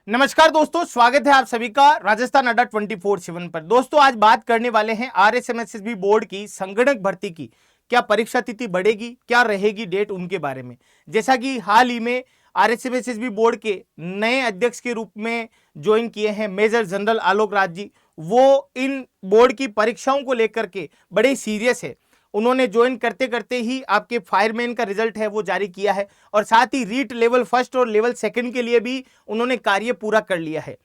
नमस्कार दोस्तों, स्वागत है आप सभी का राजस्थान अड्डा 24/7 पर। दोस्तों आज बात करने वाले हैं आरएसएमएसएसबी बोर्ड की संगणक भर्ती की। क्या परीक्षा तिथि बढ़ेगी, क्या रहेगी डेट, उनके बारे में। जैसा कि हाल ही में आरएसएमएसएसबी बोर्ड के नए अध्यक्ष के रूप में ज्वाइन किए हैं मेजर जनरल आलोक राज जी, वो इन बोर्ड की परीक्षाओं को लेकर के बड़े सीरियस है। उन्होंने ज्वाइन करते करते ही आपके फायरमैन का रिजल्ट है वो जारी किया है और साथ ही रीट लेवल फर्स्ट और लेवल सेकंड के लिए भी उन्होंने कार्य पूरा कर लिया है।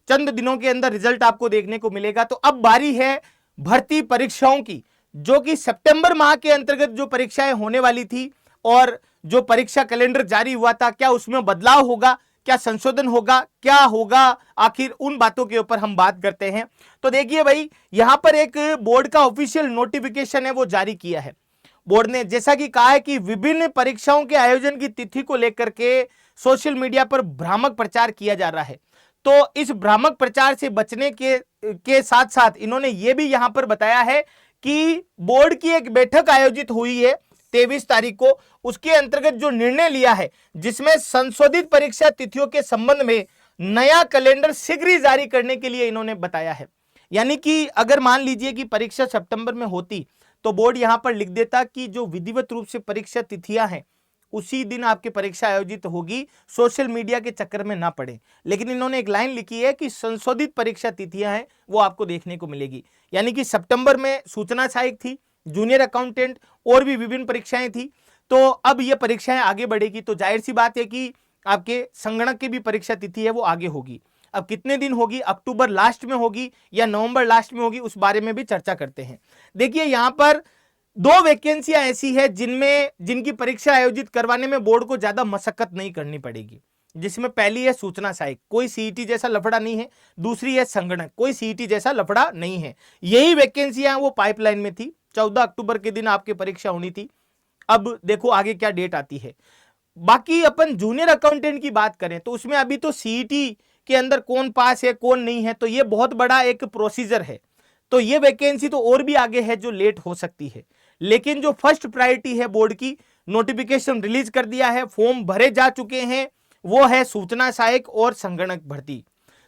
चंद दिनों के अंदर रिजल्ट आपको देखने को मिलेगा। तो अब बारी है भर्ती परीक्षाओं की, जो कि सितंबर माह के अंतर्गत जो परीक्षाएं होने वाली थी और जो परीक्षा कैलेंडर जारी हुआ था, क्या उसमें बदलाव होगा, क्या संशोधन होगा, क्या होगा, आखिर उन बातों के ऊपर हम बात करते हैं। तो देखिए भाई, यहां पर एक बोर्ड का ऑफिशियल नोटिफिकेशन है वो जारी किया है। बोर्ड ने जैसा कि कहा है कि विभिन्न परीक्षाओं के आयोजन की तिथि को लेकर के सोशल मीडिया पर भ्रामक प्रचार किया जा रहा है। तो इस भ्रामक प्रचार से बचने के साथ साथ इन्होंने ये भी यहां पर बताया है कि बोर्ड की एक बैठक आयोजित हुई है 23 तारीख को। उसके अंतर्गत जो निर्णय लिया है, जिसमें संशोधित परीक्षा तिथियों के संबंध में नया कैलेंडर शीघ्र ही जारी करने के लिए इन्होंने बताया है। यानी कि अगर मान लीजिए कि परीक्षा सितंबर में होती तो बोर्ड यहां पर लिख देता कि जो विधिवत रूप से परीक्षा तिथियां हैं उसी दिन आपकी परीक्षा आयोजित होगी, सोशल मीडिया के चक्कर में ना पड़े। लेकिन इन्होंने एक लाइन लिखी है कि संशोधित परीक्षा तिथियां हैं वो आपको देखने को मिलेगी। यानी कि सितंबर में सूचना सहायक थी, जूनियर अकाउंटेंट और भी विभिन्न परीक्षाएं थी। तो अब ये परीक्षाएं आगे बढ़ेगी तो जाहिर सी बात है कि आपके संगणक की भी परीक्षा तिथि है वो आगे होगी। अब कितने दिन होगी, अक्टूबर लास्ट में होगी या नवंबर लास्ट में होगी, उस बारे में भी चर्चा करते हैं। देखिए यहां पर दो वैकेंसियां ऐसी है जिनकी परीक्षा आयोजित करवाने में बोर्ड को ज्यादा मशक्कत नहीं करनी पड़ेगी। जिसमें पहली है सूचना सहायक, कोई सीईटी जैसा लफड़ा नहीं है। दूसरी है संगणक, कोई सीईटी जैसा लफड़ा नहीं है। यही वैकेंसियां वो पाइपलाइन में थी। 14 अक्टूबर के दिन आपकी परीक्षा होनी थी। अब देखो आगे क्या डेट आती है। बाकी अपन जूनियर अकाउंटेंट की बात करें तो उसमें अभी तो सीईटी के अंदर कौन पास है कौन नहीं है, तो ये बहुत बड़ा एक प्रोसीजर है। तो ये वैकेंसी तो और भी आगे है जो लेट हो सकती है। लेकिन जो फर्स्ट प्रायोरिटी है, बोर्ड की नोटिफिकेशन रिलीज कर दिया है, फॉर्म भरे जा चुके हैं, वो है सूचना सहायक और संगणक भर्ती।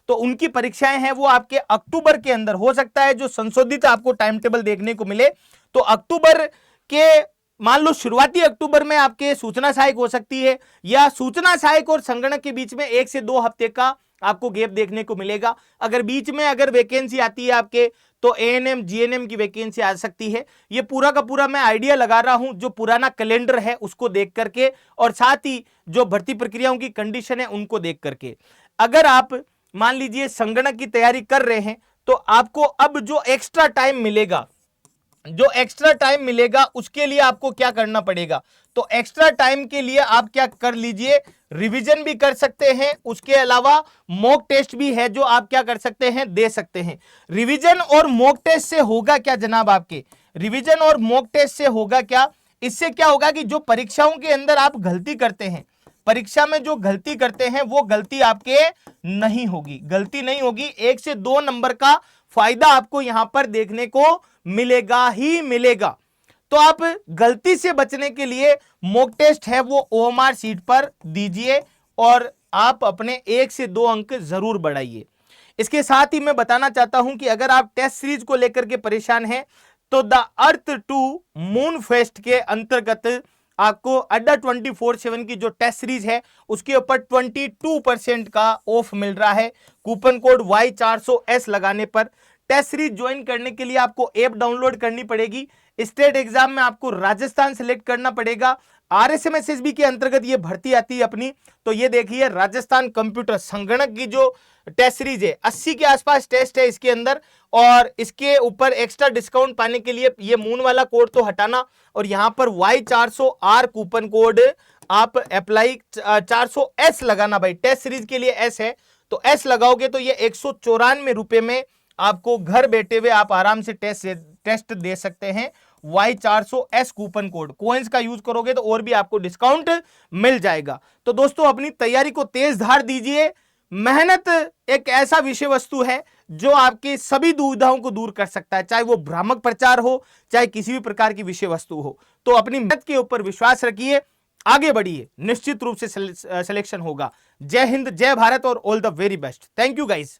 तो उनकी परीक्षाएं हैं वो आपके अक्टूबर के अंदर हो सकता है। जो संशोधित आपको टाइम टेबल देखने को मिले तो अक्टूबर के, मान लो शुरुआती अक्टूबर में आपके सूचना सहायक हो सकती है, या सूचना सहायक और संगणक के बीच में 1 से 2 हफ्ते का आपको गैप देखने को मिलेगा। अगर बीच में अगर वैकेंसी आती है आपके तो एएनएम जीएनएम की वैकेंसी आ सकती है। ये पूरा का पूरा मैं आइडिया लगा रहा हूं जो पुराना कैलेंडर है उसको देख करके, और साथ ही जो भर्ती प्रक्रियाओं की कंडीशन है उनको देख करके। अगर आप मान लीजिए संगणक की तैयारी कर रहे हैं तो आपको अब जो एक्स्ट्रा टाइम मिलेगा उसके लिए आपको क्या करना पड़ेगा। तो एक्स्ट्रा टाइम के लिए आप क्या कर लीजिए, रिवीजन भी कर सकते हैं। उसके अलावा मॉक टेस्ट भी है जो आप क्या कर सकते हैं, दे सकते हैं। रिवीजन और मॉक टेस्ट से होगा क्या जनाब, आपके रिवीजन और मॉक टेस्ट से होगा क्या, इससे क्या होगा कि जो परीक्षाओं के अंदर आप गलती करते हैं, परीक्षा में जो गलती करते हैं वो गलती आपके नहीं होगी, गलती नहीं होगी। 1 से 2 नंबर का फायदा आपको यहां पर देखने को मिलेगा ही मिलेगा। तो आप गलती से बचने के लिए मॉक टेस्ट है वो ओएमआर सीट पर दीजिए और आप अपने 1 से 2 अंक जरूर बढ़ाइए। इसके साथ ही मैं बताना चाहता हूं कि अगर आप टेस्ट सीरीज को लेकर के परेशान हैं तो the earth to moon fest के अंतर्गत आपको अड्डा 24/7 की जो टेस्ट सीरीज है उसके ऊपर 22% का ऑफ मिल रहा है। कूपन कोड Y400S लगाने पर टेस्ट सीरीज ज्वाइन करने के लिए आपको ऐप डाउनलोड करनी पड़ेगी। स्टेट एग्जाम में आपको राजस्थान सिलेक्ट करना पड़ेगा। आरएसएमएसएसबी के अंतर्गत ये भर्ती आती है अपनी। तो ये देखिए राजस्थान कंप्यूटर संगणक की जो टेस्ट सीरीज है 80 के आसपास टेस्ट है इसके अंदर, और इसके ऊपर एक्स्ट्रा डिस्काउंट पाने के लिए ये मून वाला कोड तो हटाना और यहां पर Y400R कूपन कोड आप अप्लाई 400S लगाना। भाई टेस्ट सीरीज के लिए S है तो S लगाओगे तो ये 194 रुपए में आपको घर बैठे हुए आप आराम से टेस्ट दे सकते हैं। Y400S कूपन कोड कोइंस का यूज करोगे तो और भी आपको डिस्काउंट मिल जाएगा। तो दोस्तों अपनी तैयारी को तेज धार दीजिए। मेहनत एक ऐसा विषय वस्तु है जो आपकी सभी दुविधाओं को दूर कर सकता है, चाहे वो भ्रामक प्रचार हो चाहे किसी भी प्रकार की विषय वस्तु हो। तो अपनी मेहनत के ऊपर विश्वास रखिए, आगे बढ़िए, निश्चित रूप से सिलेक्शन होगा। जय हिंद, जय भारत और all the very best. Thank you guys.